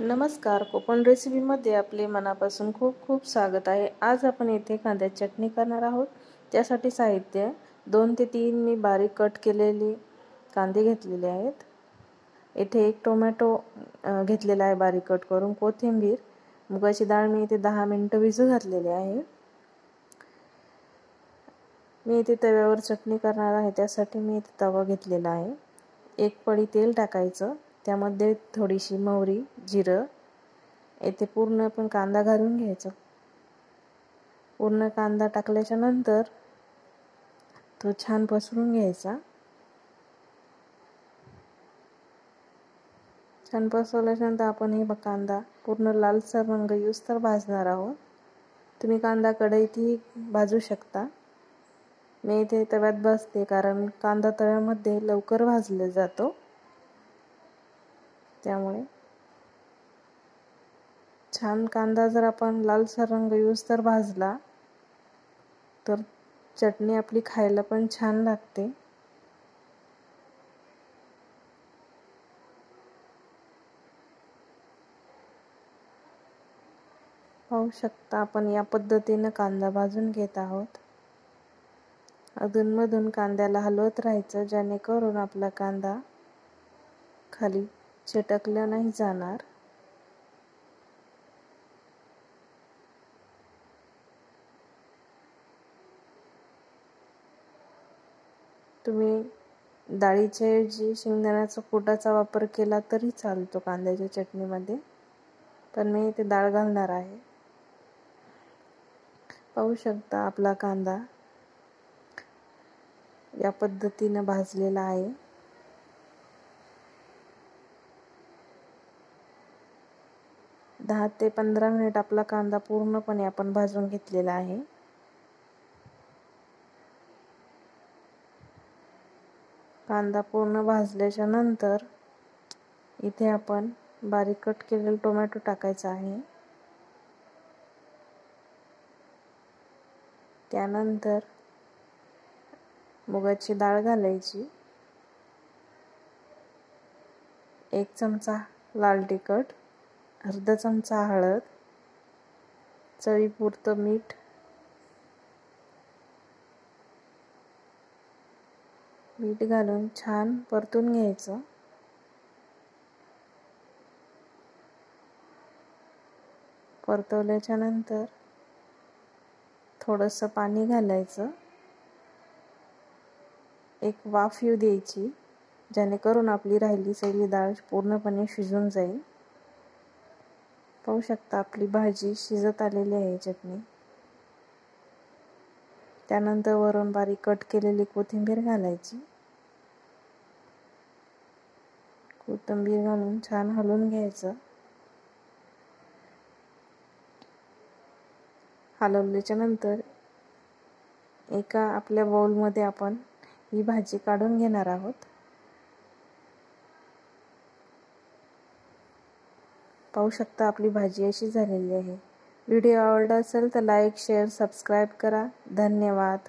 नमस्कार, कोकण रेसिपीमध्ये आपले मनापासून खूप खूप स्वागत आहे। आज आपण येथे कांद्याची चटणी करणार आहोत। त्यासाठी साहित्य 2 ते 3 मी बारीक कट केलेले कांदे घेतलेले आहेत। येथे 1 टोमॅटो घेतलेला आहे बारीक कट करून, कोथिंबीर, मुगाची डाळ मी इथे 10 मिनिटे भिजू घातलेली आहे। मी इथे तव्यावर चटणी करणार आहे, त्यासाठी मी इथे तवा घेतलेला आहे। 1 पळी तेल टाकायचं, त्यामध्ये थोडीशी मोहरी, जिरं, येथे पूर्ण आपण कांदा घालून घ्यायचा। पूर्ण कांदा टाकल्याच्या नंतर तो छान पसरून घ्यायचा। छान पसरल्यानंतर आपण हे कांदा पूर्ण लालसर रंग येऊस्तर भाजणार आहोत। तुम्ही कांदा कढईतही भाजू शकता। मी इथे तव्यात भाजते कारण कांदा तव्यामध्ये लवकर भाजला जातो, त्यामुळे छान कांदा जर आपण लालसर रंग येऊस्तर भाजला तर चटणी आपली खायला पण छान लागते। पाहू शकता आपण या पद्धतीने कांदा भाजून घेत आहोत। अधूनमधून कांद्याला हलवत राहायचं, जेणेकरून आपला कांदा खाली चिटकला नाही जाणार। तुम्ही डाळीच्या ऐवजी शेंगदाण्याचा कुटाचा वापर केला तरी चालतो कांद्याच्या चटणीमध्ये, पण मी इथे डाळ घालणार आहे। पाहू शकता आपला कांदा या पद्धतीने भाजलेला आहे। दहा ते 15 मिनिट आपला कांदा पूर्णपणे आपण भाजून घेतलेला आहे। कांदा पूर्ण भाजल्याच्या नंतर इथे आपण बारीक कट केलेला टोमॅटो टाकायचा आहे। त्यानंतर मुगाची डाळ घालायची, 1 चमचा लाल तिखट, अर्धा चमचा हळद, चवीपुरतं मीठ, घालून छान परतून घ्यायचं। परतवल्याच्या नंतर थोडंसं पाणी घालायचं, एक वाफ येऊ द्यायची, जेणेकरून आपली राहिली सगळी डाळ पूर्णपणे शिजून जाईल। पाहू शकता आपली भाजी शिजत आलेली आहे चटणी। त्यानंतर वरून बारीक कट केलेली कोथिंबीर घालायची। कोथिंबीर घालून छान हलवून घ्यायचं। हलवल्याच्या नंतर एका आपल्या बाउलमध्ये आपण ही भाजी काढून घेणार आहोत। पाहू शकता आपली भाजी अशी झालेली आहे। व्हिडिओ आवडला असेल तर लाईक, शेअर, सबस्क्राईब करा। धन्यवाद।